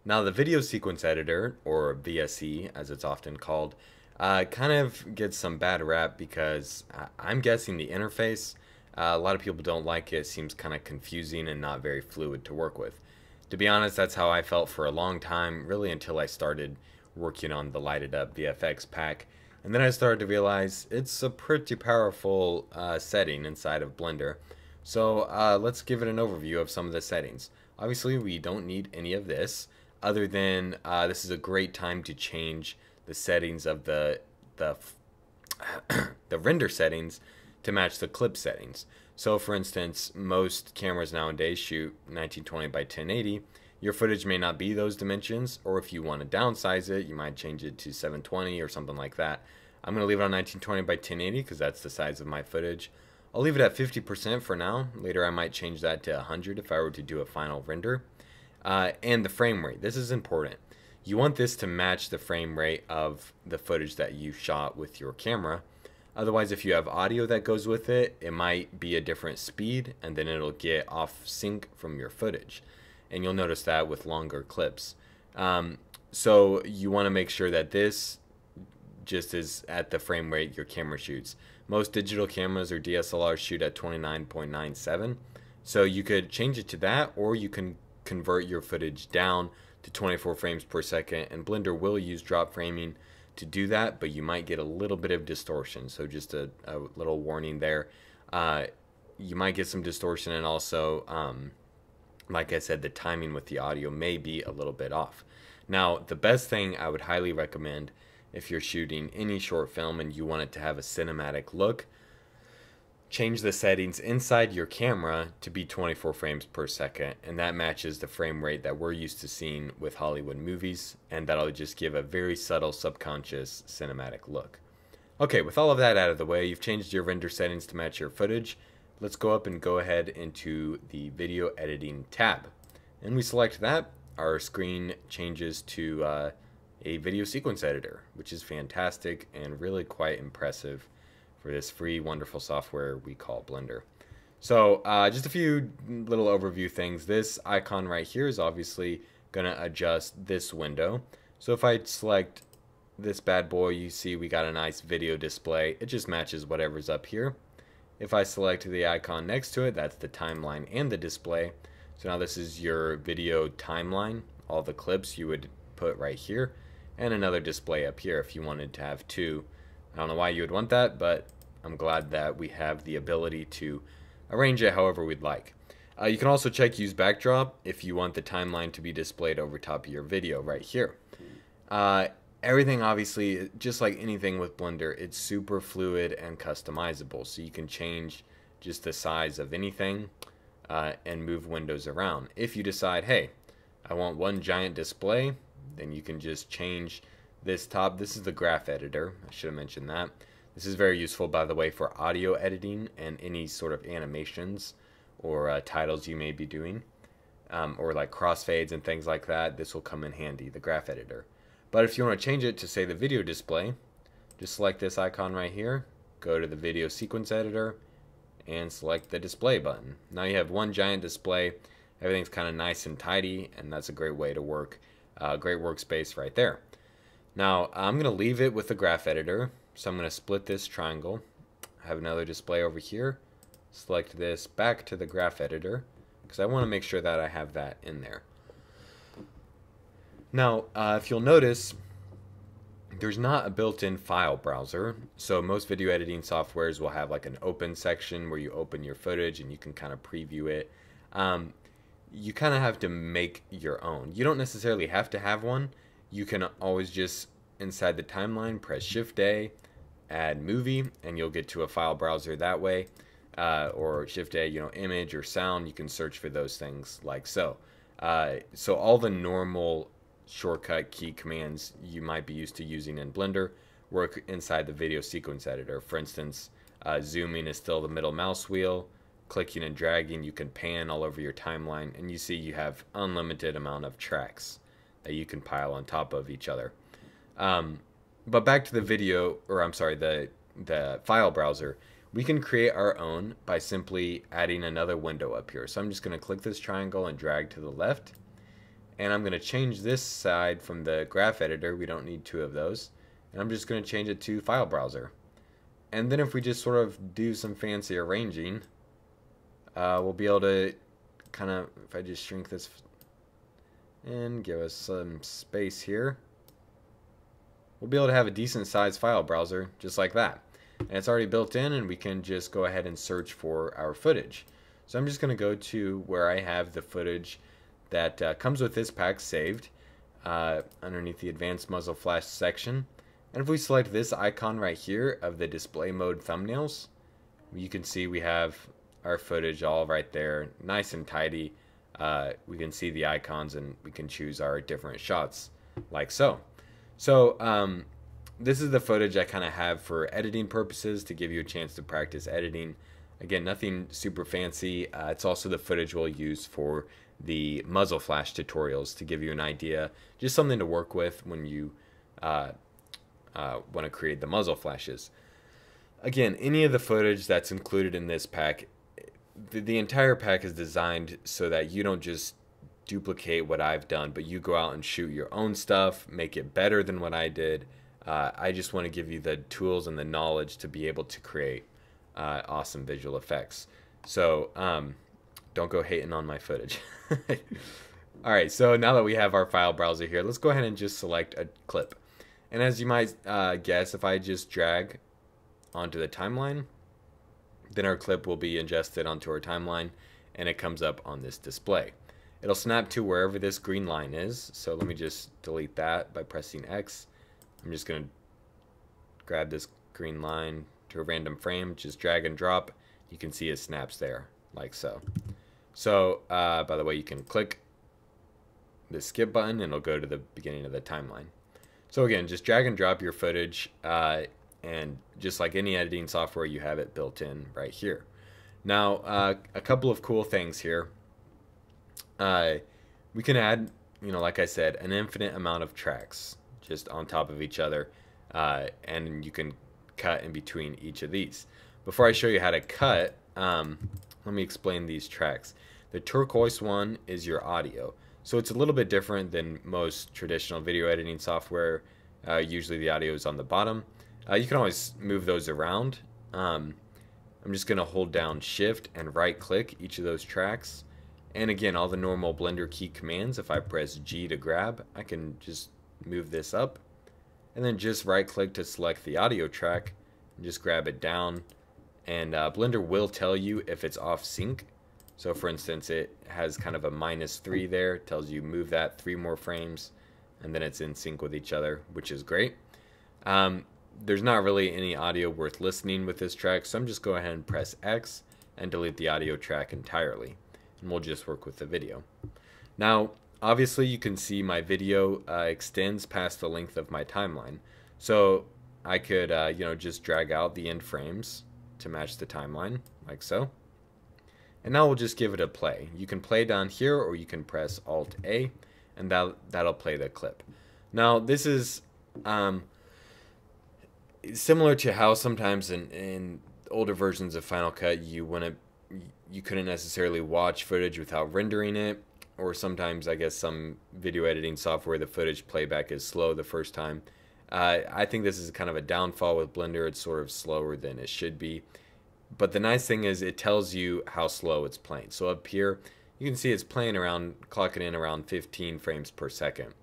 Now, the video sequence editor, or VSE as it's often called, kind of gets some bad rap because I'm guessing the interface, a lot of people don't like it. It seems kind of confusing and not very fluid to work with. To be honest, that's how I felt for a long time, really until I started working on the lighted up VFX pack. And then I started to realize it's a pretty powerful setting inside of Blender. So let's give it an overview of some of the settings. Obviously, we don't need any of this, other than this is a great time to change the settings of the the render settings to match the clip settings. So for instance, most cameras nowadays shoot 1920 by 1080. Your footage may not be those dimensions, or if you want to downsize it, you might change it to 720 or something like that. I'm going to leave it on 1920 by 1080 because that's the size of my footage. I'll leave it at 50% for now. Later I might change that to 100 if I were to do a final render. And the frame rate. This is important. You want this to match the frame rate of the footage that you shot with your camera. Otherwise, if you have audio that goes with it, it might be a different speed and then it'll get off sync from your footage. And you'll notice that with longer clips. So you want to make sure that this just is at the frame rate your camera shoots. Most digital cameras or DSLRs shoot at 29.97. So you could change it to that, or you can convert your footage down to 24 frames per second, and Blender will use drop framing to do that, but you might get a little bit of distortion. So just a little warning there. You might get some distortion, and also like I said, the timing with the audio may be a little bit off. Now, the best thing I would highly recommend if you're shooting any short film and you want it to have a cinematic look, change the settings inside your camera to be 24 frames per second, and that matches the frame rate that we're used to seeing with Hollywood movies, and that'll just give a very subtle subconscious cinematic look. Okay, with all of that out of the way, you've changed your render settings to match your footage. Let's go up and go ahead into the video editing tab, and we select that. Our screen changes to a video sequence editor, which is fantastic and really quite impressive for this free, wonderful software we call Blender. So just a few little overview things. This icon right here is obviously going to adjust this window. So if I select this bad boy, you see we got a nice video display. It just matches whatever's up here. If I select the icon next to it, that's the timeline and the display. So now this is your video timeline, all the clips you would put right here, and another display up here if you wanted to have two. I don't know why you would want that, but I'm glad that we have the ability to arrange it however we'd like. You can also check use backdrop if you want the timeline to be displayed over top of your video right here. Everything, obviously, just like anything with Blender, it's super fluid and customizable, so you can change just the size of anything and move windows around. If you decide, hey, I want one giant display, then you can just change this top. This is the graph editor. I should have mentioned that. This is very useful, by the way, for audio editing and any sort of animations or titles you may be doing, or like crossfades and things like that. This will come in handy, the graph editor. But if you want to change it to, say, the video display, just select this icon right here, go to the video sequence editor, and select the display button. Now you have one giant display. Everything's kind of nice and tidy, and that's a great way to work. Great workspace right there. Now I'm going to leave it with the graph editor, so I'm going to split this triangle. I have another display over here. Select this back to the graph editor because I want to make sure that I have that in there. Now if you'll notice, there's not a built-in file browser, so most video editing softwares will have like an open section where you open your footage and you can kind of preview it. You kind of have to make your own. You don't necessarily have to have one. You can always just, inside the timeline, press Shift-A, add movie, and you'll get to a file browser that way. Or Shift-A, image or sound, you can search for those things like so. So all the normal shortcut key commands you might be used to using in Blender work inside the video sequence editor. For instance, zooming is still the middle mouse wheel. Clicking and dragging, you can pan all over your timeline, and you see you have unlimited amount of tracks that you can pile on top of each other. But back to the video, or I'm sorry, the file browser, we can create our own by simply adding another window up here. So I'm just going to click this triangle and drag to the left, And I'm going to change this side from the graph editor. We don't need two of those. And I'm just going to change it to file browser. And then if we just sort of do some fancy arranging, we'll be able to kind of, if I just shrink this and give us some space here, we'll be able to have a decent sized file browser just like that. And it's already built in, and we can just go ahead and search for our footage. So I'm just going to go to where I have the footage that comes with this pack saved underneath the advanced muzzle flash section. And if we select this icon right here of the display mode thumbnails, you can see we have our footage all right there, nice and tidy. We can see the icons, and we can choose our different shots like so. So this is the footage I kind of have for editing purposes, to give you a chance to practice editing. Again, nothing super fancy. It's also the footage we'll use for the muzzle flash tutorials, to give you an idea, just something to work with when you want to create the muzzle flashes. Again, any of the footage that's included in this pack, the entire pack is designed so that you don't just duplicate what I've done, but you go out and shoot your own stuff, make it better than what I did. I just want to give you the tools and the knowledge to be able to create awesome visual effects. So don't go hating on my footage. Alright, so now that we have our file browser here, let's go ahead and just select a clip. And as you might guess, if I just drag onto the timeline, then our clip will be ingested onto our timeline, and it comes up on this display. It'll snap to wherever this green line is. So let me just delete that by pressing X. I'm just going to grab this green line to a random frame, just drag and drop. You can see it snaps there, like so. So, by the way, you can click the skip button, and it'll go to the beginning of the timeline. So again, just drag and drop your footage, and just like any editing software, you have it built in right here. Now, a couple of cool things here. We can add, like I said, an infinite amount of tracks just on top of each other, and you can cut in between each of these. Before I show you how to cut, let me explain these tracks. The turquoise one is your audio. So it's a little bit different than most traditional video editing software. Usually the audio is on the bottom. You can always move those around. I'm just going to hold down Shift and right click each of those tracks. And again, all the normal Blender key commands, if I press G to grab, I can just move this up. And then just right click to select the audio track and just grab it down. And Blender will tell you if it's off sync. So for instance, it has kind of a -3 there. It tells you move that 3 more frames, and then it's in sync with each other, which is great. There's not really any audio worth listening with this track, so I'm just go ahead and press X and delete the audio track entirely, and we'll just work with the video. Now, obviously you can see my video extends past the length of my timeline, so I could just drag out the end frames to match the timeline, like so. And now we'll just give it a play. You can play down here, or you can press Alt A, and that'll play the clip. Now this is similar to how sometimes in older versions of Final Cut you couldn't necessarily watch footage without rendering it, or sometimes I guess some video editing software the footage playback is slow the first time. I think this is kind of a downfall with Blender. It's sort of slower than it should be. But the nice thing is it tells you how slow it's playing. So up here, you can see it's playing around, clocking in around 15 frames per second.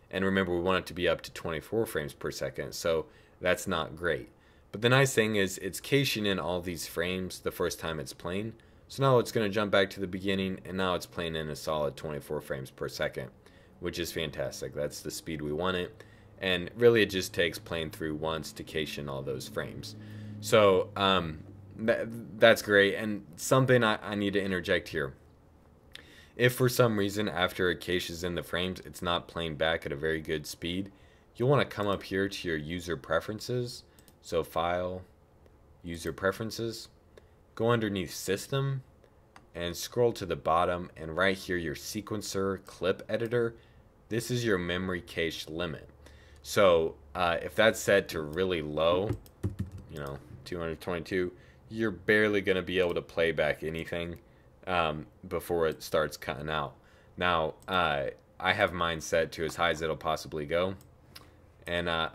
And remember, we want it to be up to 24 frames per second, so that's not great. But the nice thing is it's caching in all these frames the first time it's playing. So now it's going to jump back to the beginning, and now it's playing in a solid 24 frames per second, which is fantastic. That's the speed we want it. And really it just takes playing through once to cache in all those frames. So, that's great. And something I need to interject here. If for some reason after it caches in the frames it's not playing back at a very good speed, you'll want to come up here to your user preferences. So File, User Preferences, go underneath System and scroll to the bottom, and right here your sequencer clip editor. This is your memory cache limit. So if that's set to really low, 222, you're barely going to be able to play back anything before it starts cutting out. Now, I I have mine set to as high as it'll possibly go. And I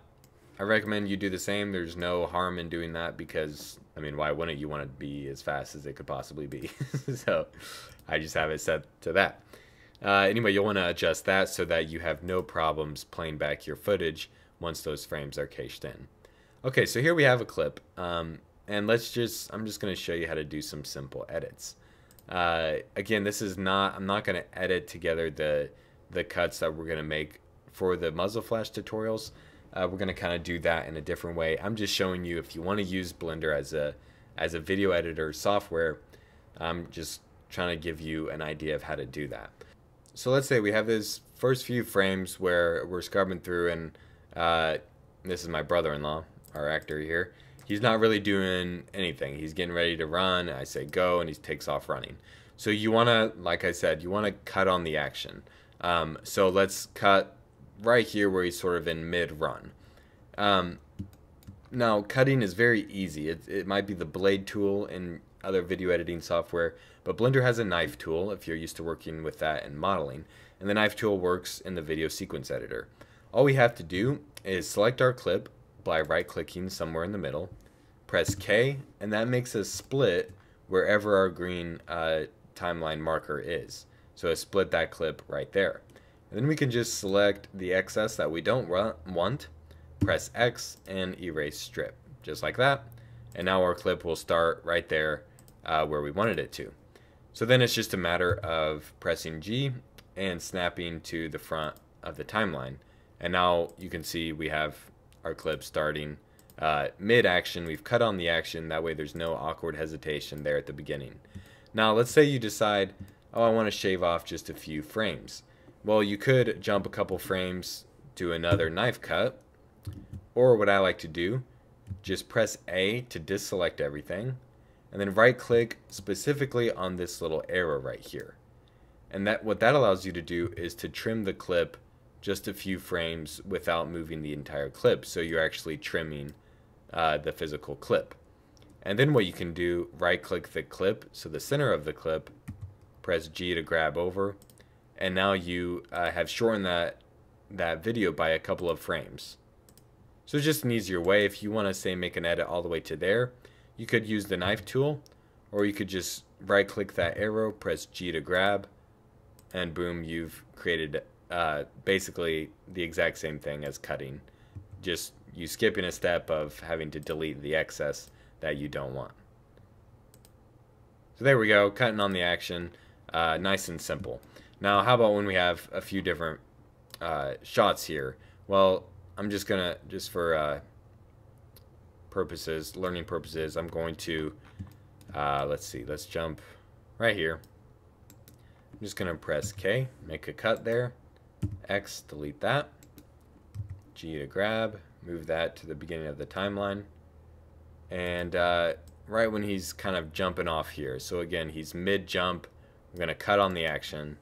recommend you do the same. There's no harm in doing that because, I mean, why wouldn't you want to be as fast as it could possibly be? So I just have it set to that. Anyway, you'll want to adjust that so that you have no problems playing back your footage once those frames are cached in. Okay, so here we have a clip. And I'm just going to show you how to do some simple edits. Again, I'm not going to edit together the cuts that we're going to make for the muzzle flash tutorials. We're going to kind of do that in a different way. I'm just showing you if you want to use Blender as a video editor software. I'm just trying to give you an idea of how to do that. So let's say we have this first few frames where we're scrubbing through, and this is my brother-in-law, our actor here. He's not really doing anything. He's getting ready to run. I say go, and he takes off running. So you want to, like I said, you want to cut on the action. So let's cut right here where he's sort of in mid-run. Now, cutting is very easy. It might be the blade tool in other video editing software, but Blender has a knife tool if you're used to working with that in modeling, and the knife tool works in the video sequence editor. All we have to do is select our clip by right-clicking somewhere in the middle, press K, and that makes a split wherever our green timeline marker is. So I split that clip right there. And then we can just select the excess that we don't want, press X, and erase strip, just like that. And now our clip will start right there where we wanted it to. So then it's just a matter of pressing G and snapping to the front of the timeline. And now you can see we have our clip starting mid-action. We've cut on the action. That way there's no awkward hesitation there at the beginning. Now let's say you decide, oh, I want to shave off just a few frames. Well, you could jump a couple frames, do another knife cut, or what I like to do, just press A to deselect everything, and then right-click specifically on this little arrow right here. And what that allows you to do is to trim the clip just a few frames without moving the entire clip, so you're actually trimming the physical clip. And then what you can do, right-click the clip, so the center of the clip, press G to grab over, and now you have shortened that video by a couple of frames. So it's just an easier way. If you want to say make an edit all the way to there, you could use the knife tool, or you could just right click that arrow, press G to grab, and boom, you've created basically the exact same thing as cutting. Just you skipping a step of having to delete the excess that you don't want. So there we go, cutting on the action, nice and simple. Now, how about when we have a few different shots here? Well, I'm just gonna, just for purposes, learning purposes, I'm going to, let's see, let's jump right here. I'm just gonna press K, make a cut there, X, delete that, G to grab, move that to the beginning of the timeline, and right when he's kind of jumping off here, so again, he's mid-jump, I'm gonna cut on the action,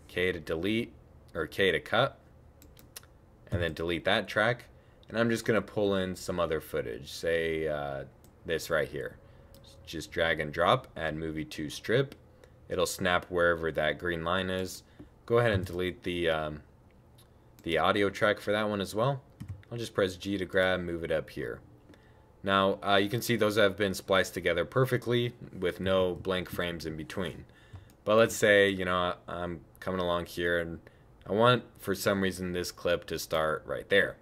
K to delete, or K to cut, and then delete that track, and I'm just going to pull in some other footage, say this right here. Just drag and drop, add movie to strip, it'll snap wherever that green line is. Go ahead and delete the audio track for that one as well. I'll just press G to grab, move it up here. Now you can see those have been spliced together perfectly with no blank frames in between. But let's say, you know, I'm coming along here and I want, for some reason, this clip to start right there.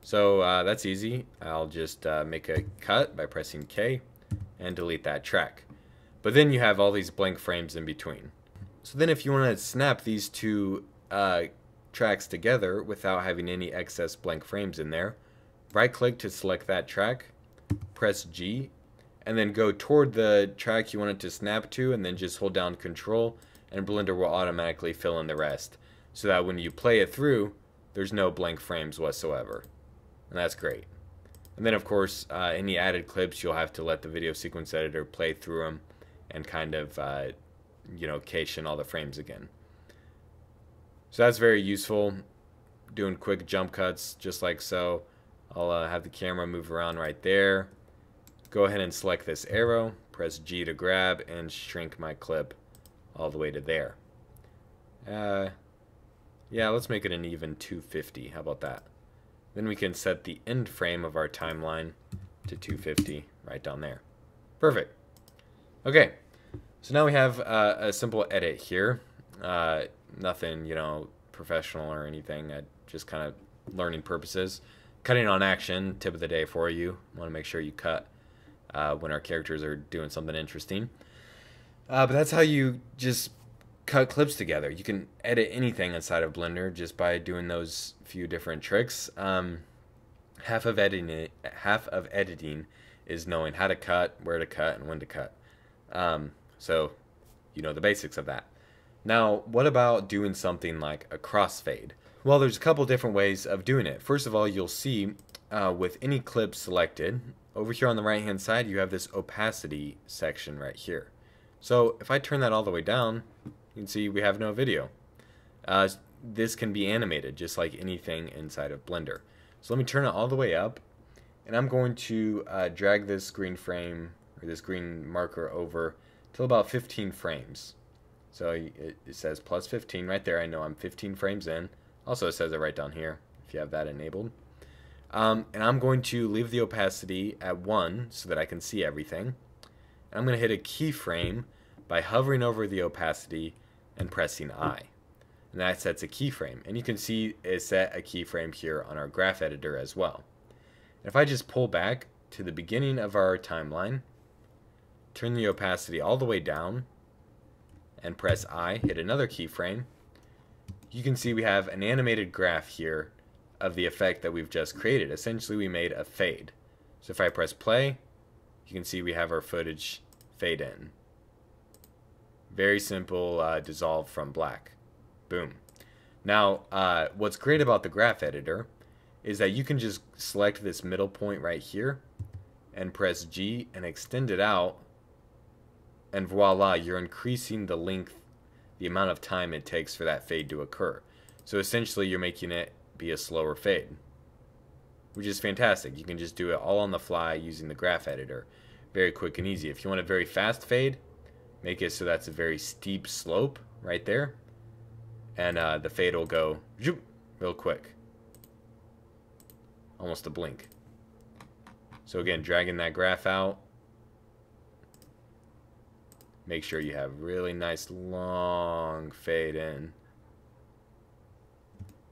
So that's easy. I'll just make a cut by pressing K and delete that track. But then you have all these blank frames in between. So then if you want to snap these two tracks together without having any excess blank frames in there, right-click to select that track, press G, and then go toward the track you want it to snap to, and then just hold down Control, and Blender will automatically fill in the rest, so that when you play it through, there's no blank frames whatsoever. And that's great. And then of course, any added clips, you'll have to let the video sequence editor play through them and kind of, you know, cache in all the frames again. So that's very useful, doing quick jump cuts just like so. I'll have the camera move around right there. Go ahead and select this arrow, press G to grab, and shrink my clip all the way to there. Yeah, let's make it an even 250. How about that? Then we can set the end frame of our timeline to 250 right down there. Perfect. Okay, so now we have a simple edit here. Nothing, professional or anything. Just kind of learning purposes. Cutting on action, tip of the day for you. Want to make sure you cut when our characters are doing something interesting. But that's how you just cut clips together. You can edit anything inside of Blender just by doing those few different tricks. Half of editing is knowing how to cut, where to cut, and when to cut. So you know the basics of that. Now, what about doing something like a crossfade? Well, there's a couple different ways of doing it. First of all, you'll see with any clip selected, over here on the right hand side, you have this opacity section right here. So if I turn that all the way down, you can see we have no video. This can be animated just like anything inside of Blender. So let me turn it all the way up, and I'm going to drag this green frame or this green marker over till about 15 frames. So it says plus 15 right there. I know I'm 15 frames in. Also, it says it right down here if you have that enabled. And I'm going to leave the opacity at 1 so that I can see everything. And I'm going to hit a keyframe by hovering over the opacity and pressing I. And that sets a keyframe. And you can see it set a keyframe here on our graph editor as well. And if I just pull back to the beginning of our timeline, turn the opacity all the way down, and press I, hit another keyframe, you can see we have an animated graph here of the effect that we've just created. Essentially, we made a fade. So if I press play, you can see we have our footage fade in. Very simple dissolve from black. Boom. Now, what's great about the graph editor is that you can just select this middle point right here and press G and extend it out, and voila, you're increasing the length, the amount of time it takes for that fade to occur. So essentially, you're making it be a slower fade, which is fantastic. You can just do it all on the fly using the graph editor. Very quick and easy. If you want a very fast fade, make it so that's a very steep slope right there, and the fade will go real quick, almost a blink. So again, dragging that graph out, make sure you have really nice long fade in.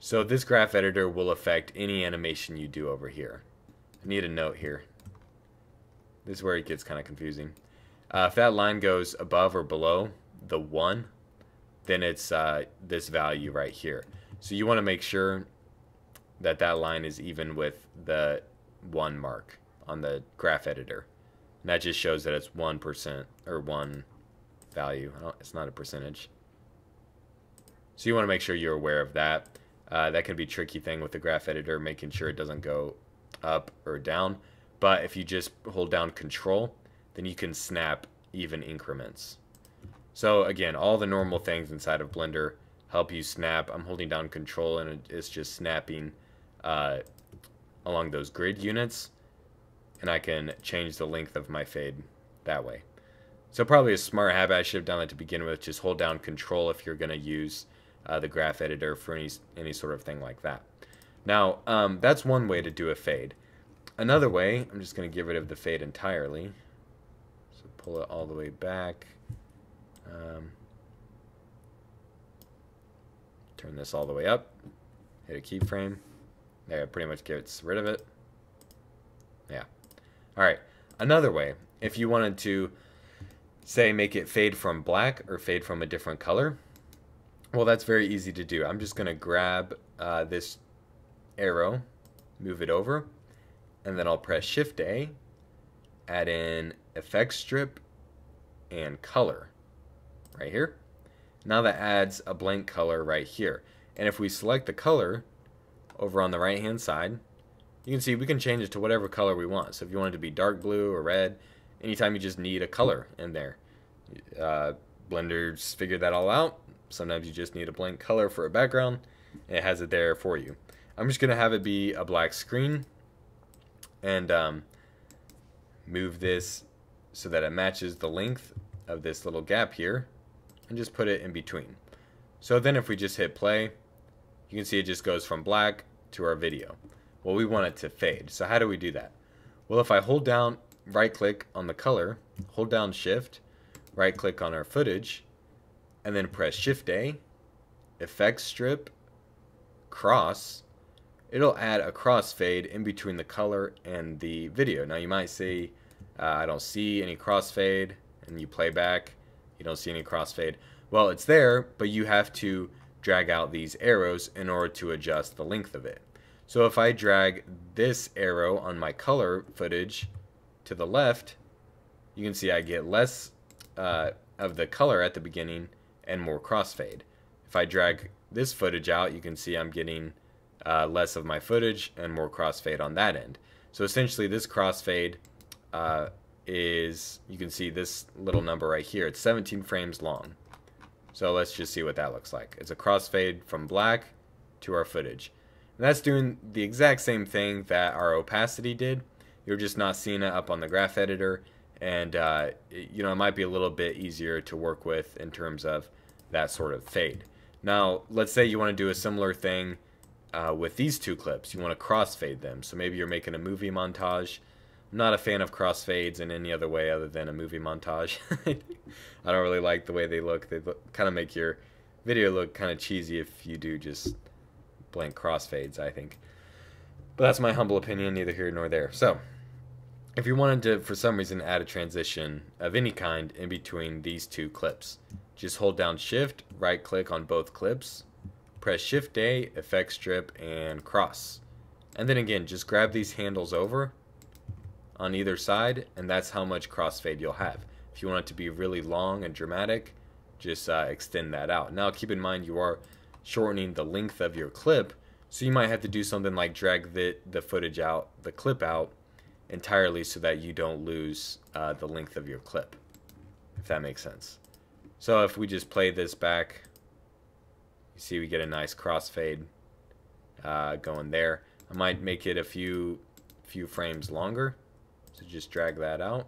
So this graph editor will affect any animation you do over here. I need a note here. This is where it gets kind of confusing. If that line goes above or below the 1, then it's this value right here. So you want to make sure that that line is even with the 1 mark on the graph editor. And that just shows that it's 1% or 1 value. It's not a percentage. So you want to make sure you're aware of that. That can be a tricky thing with the graph editor, making sure it doesn't go up or down. But if you just hold down Control, then you can snap even increments. So again, all the normal things inside of Blender help you snap. I'm holding down Control and it's just snapping along those grid units, and I can change the length of my fade that way. So probably a smart habit, I should have done that to begin with. Just hold down Control if you're going to use the graph editor for any sort of thing like that. Now, that's one way to do a fade. Another way, I'm just going to get rid of the fade entirely. So pull it all the way back. Turn this all the way up. Hit a keyframe. There, it pretty much gets rid of it. Yeah. Alright, another way, if you wanted to, say, make it fade from black or fade from a different color, well, that's very easy to do. I'm just going to grab this arrow, move it over, and then I'll press Shift-A, add in Effect Strip, and Color, right here. Now that adds a blank color right here. And if we select the color over on the right-hand side, you can see we can change it to whatever color we want. So if you want it to be dark blue or red, anytime you just need a color in there. Blender's figured that all out. Sometimes you just need a blank color for a background, and it has it there for you. I'm just going to have it be a black screen, and move this so that it matches the length of this little gap here, and just put it in between. So then if we just hit play, You can see it just goes from black to our video. Well, we want it to fade. So how do we do that? Well, if I hold down, right click on the color, hold down shift, right click on our footage, and then press shift A, effect strip, cross, it'll add a crossfade in between the color and the video. Now you might say, I don't see any crossfade, and you play back, you don't see any crossfade. Well, it's there, but you have to drag out these arrows in order to adjust the length of it. So if I drag this arrow on my color footage to the left, you can see I get less of the color at the beginning and more crossfade. If I drag this footage out, you can see I'm getting less of my footage and more crossfade on that end. So essentially this crossfade is, you can see this little number right here, it's 17 frames long. So let's just see what that looks like. It's a crossfade from black to our footage. And that's doing the exact same thing that our opacity did. You're just not seeing it up on the graph editor, and you know, it might be a little bit easier to work with in terms of that sort of fade. Now, let's say you want to do a similar thing with these two clips. You want to crossfade them. So maybe you're making a movie montage. I'm not a fan of crossfades in any other way other than a movie montage. I don't really like the way they look. They kind of make your video look kind of cheesy if you do just blank crossfades, I think. But that's my humble opinion, neither here nor there. So, if you wanted to, for some reason, add a transition of any kind in between these two clips, just hold down Shift, right-click on both clips, press Shift A, Effect Strip, and Cross. And then again, just grab these handles over on either side, and that's how much crossfade you'll have. If you want it to be really long and dramatic, just extend that out. Now, keep in mind you are shortening the length of your clip, so you might have to do something like drag the footage out, the clip out entirely, so that you don't lose the length of your clip, if that makes sense. So if we just play this back, you see we get a nice crossfade going there. I might make it a few frames longer, so just drag that out.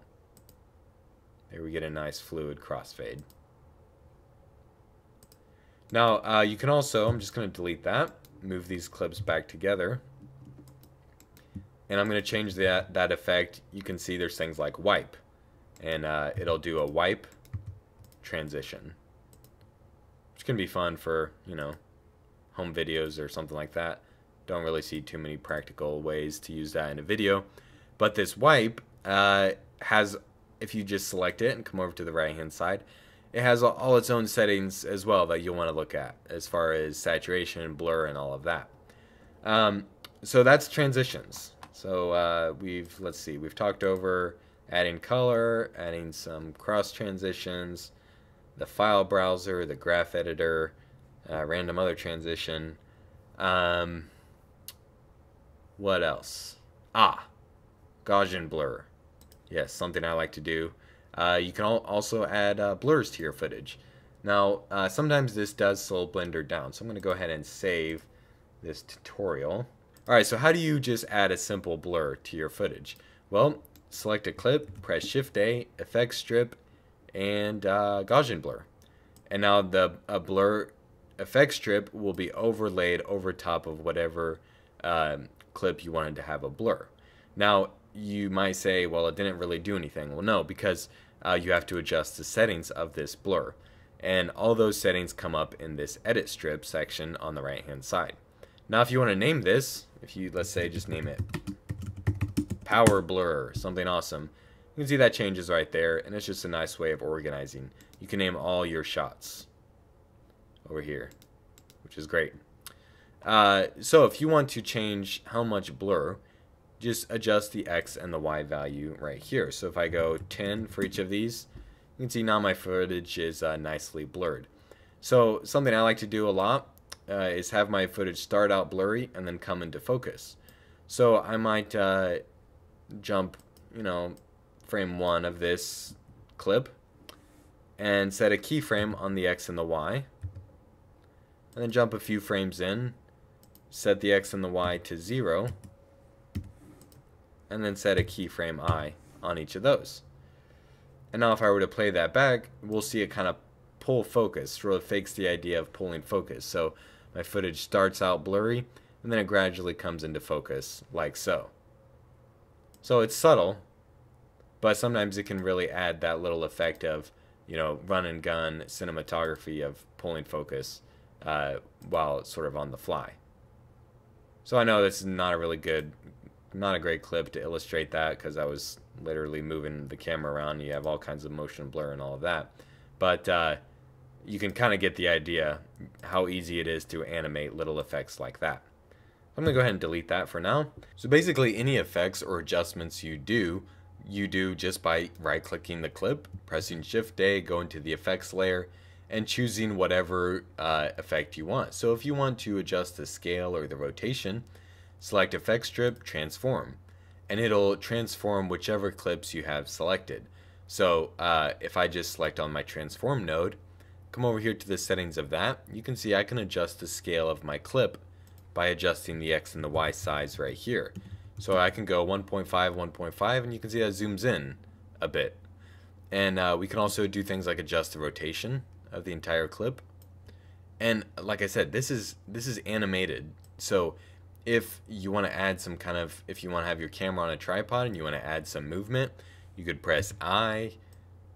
There we get a nice fluid crossfade. Now you can also, I'm just going to delete that, move these clips back together, and I'm going to change that effect. You can see there's things like wipe, and it'll do a wipe transition, which can be fun for, you know, home videos or something like that. Don't really see too many practical ways to use that in a video, but this wipe has, if you just select it and come over to the right hand side, it has all its own settings as well that you'll want to look at as far as saturation, blur, and all of that. So that's transitions. So we've talked over adding color, adding some cross transitions, the file browser, the graph editor, random other transition. What else? Gaussian blur. Yes, something I like to do. You can also add blurs to your footage. Now, sometimes this does slow Blender down, so I'm going to go ahead and save this tutorial. Alright, so how do you just add a simple blur to your footage? Well, select a clip, press Shift A, Effect Strip, and Gaussian blur. And now the blur effect strip will be overlaid over top of whatever clip you wanted to have a blur. Now, you might say, well, it didn't really do anything. Well, no, because you have to adjust the settings of this blur. And all those settings come up in this edit strip section on the right hand side. Now, if you want to name this, if you, let's say, just name it Power Blur, something awesome, you can see that changes right there, and it's just a nice way of organizing. You can name all your shots over here, which is great. So if you want to change how much blur, just adjust the X and the Y value right here. So if I go 10 for each of these, you can see now my footage is nicely blurred. So something I like to do a lot is have my footage start out blurry and then come into focus. So I might jump, you know, frame 1 of this clip and set a keyframe on the X and the Y, and then jump a few frames in, set the X and the Y to 0, and then set a keyframe I on each of those. And now if I were to play that back, we'll see it kind of pull focus, sort of fakes the idea of pulling focus. So my footage starts out blurry, and then it gradually comes into focus like so. So it's subtle, but sometimes it can really add that little effect of, run and gun cinematography of pulling focus while sort of on the fly. So I know this is not a great clip to illustrate that, because I was literally moving the camera around. You have all kinds of motion blur and all of that. But you can kind of get the idea how easy it is to animate little effects like that. I'm going to go ahead and delete that for now. So basically any effects or adjustments you do just by right-clicking the clip, pressing Shift-A, going to the effects layer, and choosing whatever effect you want. So if you want to adjust the scale or the rotation, select Effect Strip, Transform, and it'll transform whichever clips you have selected. So if I just select on my Transform node, come over here to the settings of that, you can see I can adjust the scale of my clip by adjusting the X and the Y size right here. So I can go 1.5, 1.5, and you can see that zooms in a bit. And we can also do things like adjust the rotation of the entire clip. And like I said, this is animated. So if you want to add if you want to have your camera on a tripod and you want to add some movement, you could press I,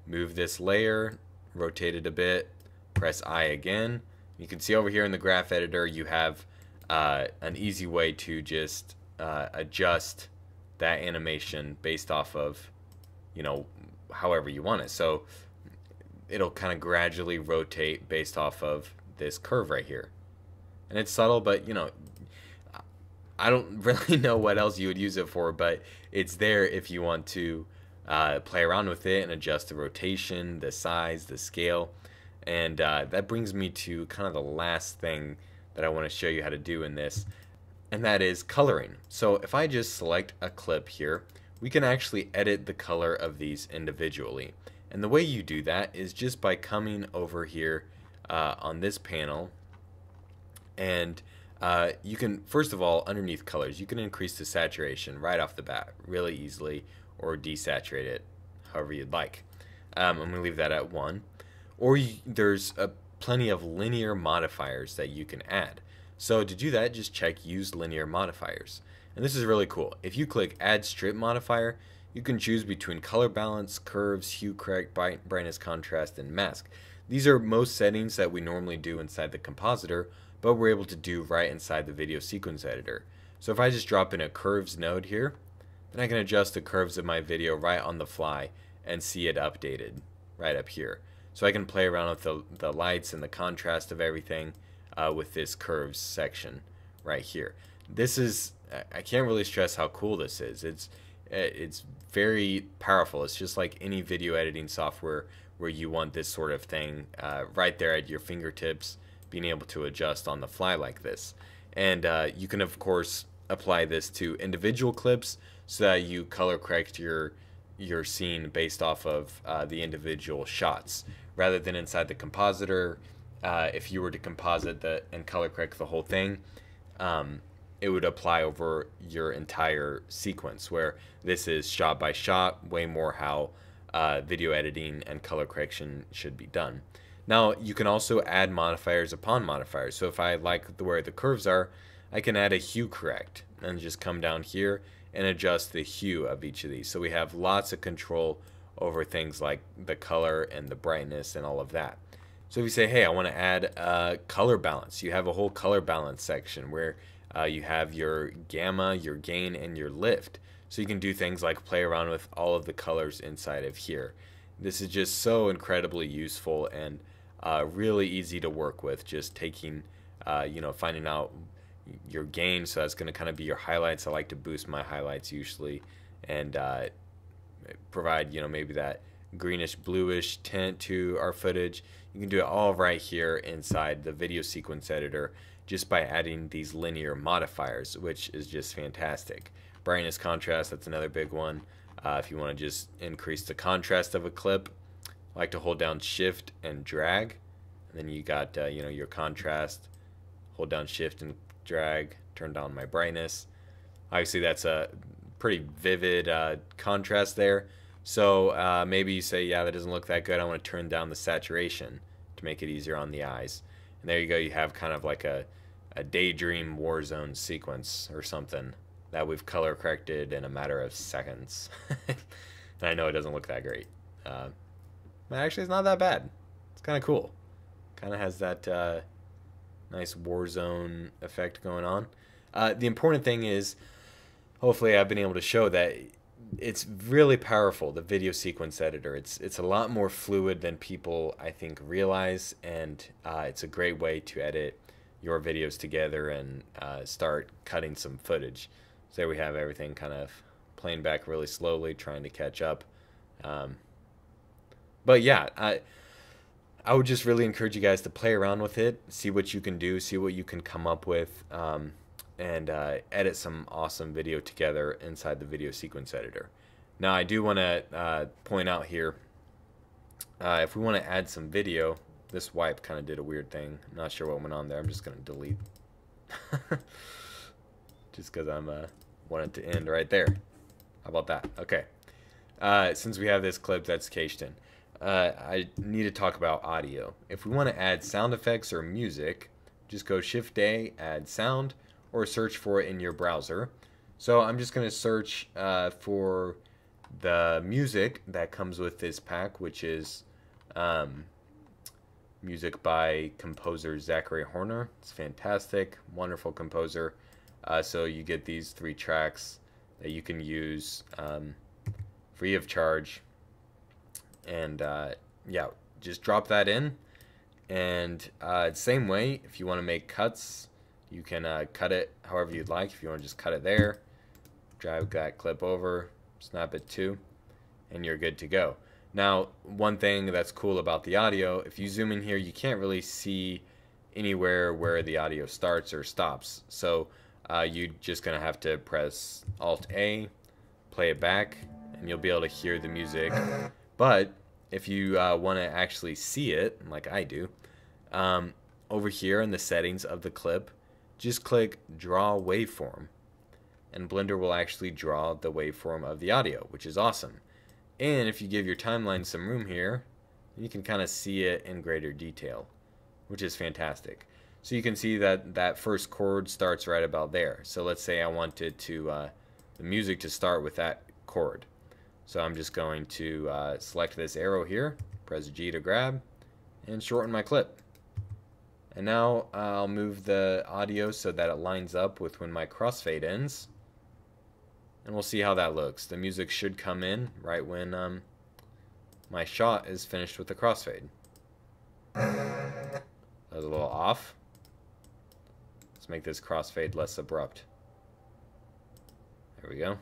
move this layer, rotate it a bit, press I again. You can see over here in the graph editor you have an easy way to just adjust that animation based off of, however you want it. So it'll kind of gradually rotate based off of this curve right here. And it's subtle, but I don't really know what else you would use it for, but it's there if you want to play around with it and adjust the rotation, the size, the scale. And that brings me to kind of the last thing that I want to show you how to do in this, and that is coloring. So if I just select a clip here, we can actually edit the color of these individually. And the way you do that is just by coming over here on this panel, and you can, first of all, underneath colors, you can increase the saturation right off the bat really easily, or desaturate it however you'd like. I'm going to leave that at 1. Or there's plenty of linear modifiers that you can add. So to do that, just check Use Linear Modifiers. And this is really cool. If you click Add Strip Modifier, you can choose between color balance, curves, hue correct, brightness, contrast, and mask. These are most settings that we normally do inside the compositor, but we're able to do right inside the video sequence editor. So if I just drop in a curves node here, then I can adjust the curves of my video right on the fly and see it updated right up here. So I can play around with the lights and the contrast of everything with this curves section right here. This is, I can't really stress how cool this is. It's very powerful. It's just like any video editing software where you want this sort of thing right there at your fingertips, being able to adjust on the fly like this. And you can of course apply this to individual clips so that you color correct your scene based off of the individual shots, rather than inside the compositor. If you were to composite and color correct the whole thing, it would apply over your entire sequence, where this is shot by shot, way more how video editing and color correction should be done. Now you can also add modifiers upon modifiers. So if I like where the curves are, I can add a hue correct and just come down here and adjust the hue of each of these. So we have lots of control over things like the color and the brightness and all of that. So if you say, hey, I want to add color balance, you have a whole color balance section where you have your gamma, your gain, and your lift. So you can do things like play around with all of the colors inside of here. This is just so incredibly useful and really easy to work with. Just taking, finding out your gain. So that's going to kind of be your highlights. I like to boost my highlights usually, and provide, maybe that greenish bluish tint to our footage. You can do it all right here inside the video sequence editor just by adding these linear modifiers, which is just fantastic. Brightness, contrast, that's another big one. If you want to just increase the contrast of a clip, I like to hold down Shift and drag, and then you got your contrast. Hold down Shift and drag, turn down my brightness. Obviously that's a pretty vivid contrast there. So maybe you say, yeah, that doesn't look that good. I want to turn down the saturation to make it easier on the eyes. And there you go. You have kind of like a a Daydream Warzone sequence or something that we've color corrected in a matter of seconds. And I know it doesn't look that great. But actually, it's not that bad. It's kind of cool. Kind of has that nice Warzone effect going on. The important thing is, hopefully I've been able to show that it's really powerful, the video sequence editor. It's a lot more fluid than people, I think, realize, and it's a great way to edit your videos together and start cutting some footage. So there we have everything kind of playing back really slowly, trying to catch up. But yeah, I would just really encourage you guys to play around with it, see what you can do, see what you can come up with, and edit some awesome video together inside the video sequence editor. Now, I do want to point out here, if we want to add some video, this wipe kind of did a weird thing. I'm not sure what went on there. I'm just going to delete. Just because I'm want it to end right there. How about that? Okay. Since we have this clip that's cached in, I need to talk about audio. If we want to add sound effects or music, just go Shift-A, add sound, or search for it in your browser. So I'm just going to search for the music that comes with this pack, which is music by composer Zachary Horner. It's fantastic, wonderful composer. So you get these 3 tracks that you can use free of charge. And yeah, just drop that in. And same way, if you want to make cuts, you can cut it however you'd like. If you want to just cut it there, drag that clip over, snap it to, and you're good to go. Now, one thing that's cool about the audio, if you zoom in here, you can't really see anywhere where the audio starts or stops. So you're just going to have to press Alt-A, play it back, and you'll be able to hear the music. But if you want to actually see it, like I do, over here in the settings of the clip, just click Draw Waveform, and Blender will actually draw the waveform of the audio, which is awesome. And if you give your timeline some room here, you can kind of see it in greater detail, which is fantastic. So you can see that that first chord starts right about there. So let's say I wanted to the music to start with that chord. So I'm just going to select this arrow here, press G to grab, and shorten my clip. And now I'll move the audio so that it lines up with when my crossfade ends. And we'll see how that looks. The music should come in right when my shot is finished with the crossfade. That was a little off. Let's make this crossfade less abrupt. There we go.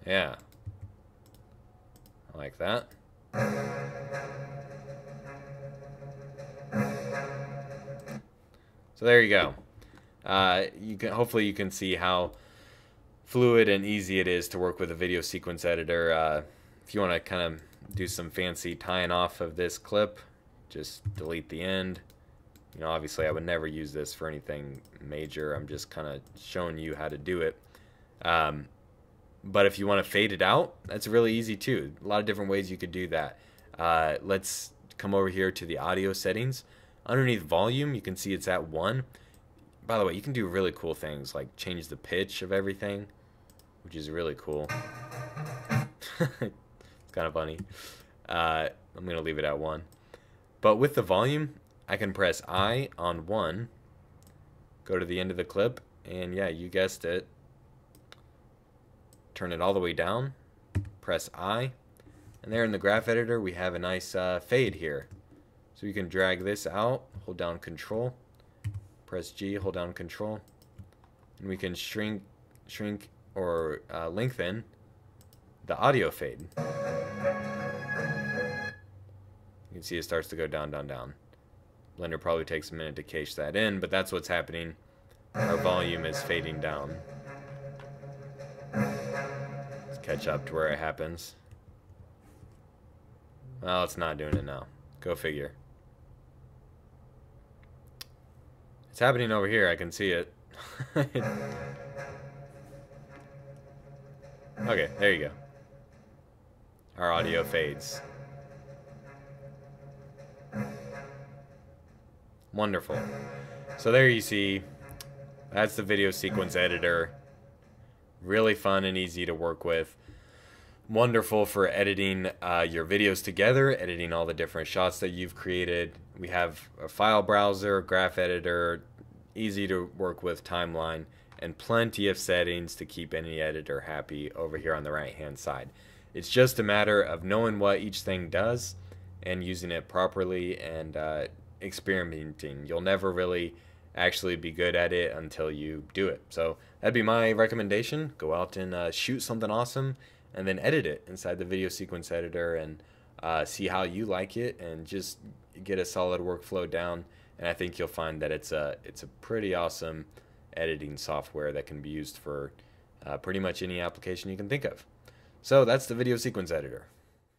Yeah. I like that. So there you go. Hopefully you can see how fluid and easy it is to work with a video sequence editor. If you want to kind of do some fancy tying off of this clip, just delete the end. You know, obviously I would never use this for anything major. I'm just kind of showing you how to do it. But if you want to fade it out, that's really easy too. A lot of different ways you could do that. Let's come over here to the audio settings. Underneath volume, you can see it's at 1. By the way, you can do really cool things like change the pitch of everything, which is really cool. It's kind of funny. I'm going to leave it at 1. But with the volume, I can press I on 1, go to the end of the clip, and yeah, you guessed it. Turn it all the way down, press I, and there in the graph editor we have a nice fade here. So you can drag this out, hold down Control, press G, hold down Control, and we can shrink or lengthen the audio fade. You can see it starts to go down, down, down. Blender probably takes a minute to cache that in, but that's what's happening. Our volume is fading down. Let's catch up to where it happens. Well, it's not doing it now. Go figure. It's happening over here. I can see it. Okay, there you go. Our audio fades. Wonderful. So there you see, that's the video sequence editor. Really fun and easy to work with. Wonderful for editing your videos together, editing all the different shots that you've created. We have a file browser, graph editor, easy to work with timeline, and plenty of settings to keep any editor happy over here on the right hand side. It's just a matter of knowing what each thing does and using it properly and experimenting. You'll never really actually be good at it until you do it. So that'd be my recommendation. Go out and shoot something awesome and then edit it inside the video sequence editor and see how you like it and just get a solid workflow down. And I think you'll find that it's a pretty awesome editing software that can be used for pretty much any application you can think of. So that's the video sequence editor.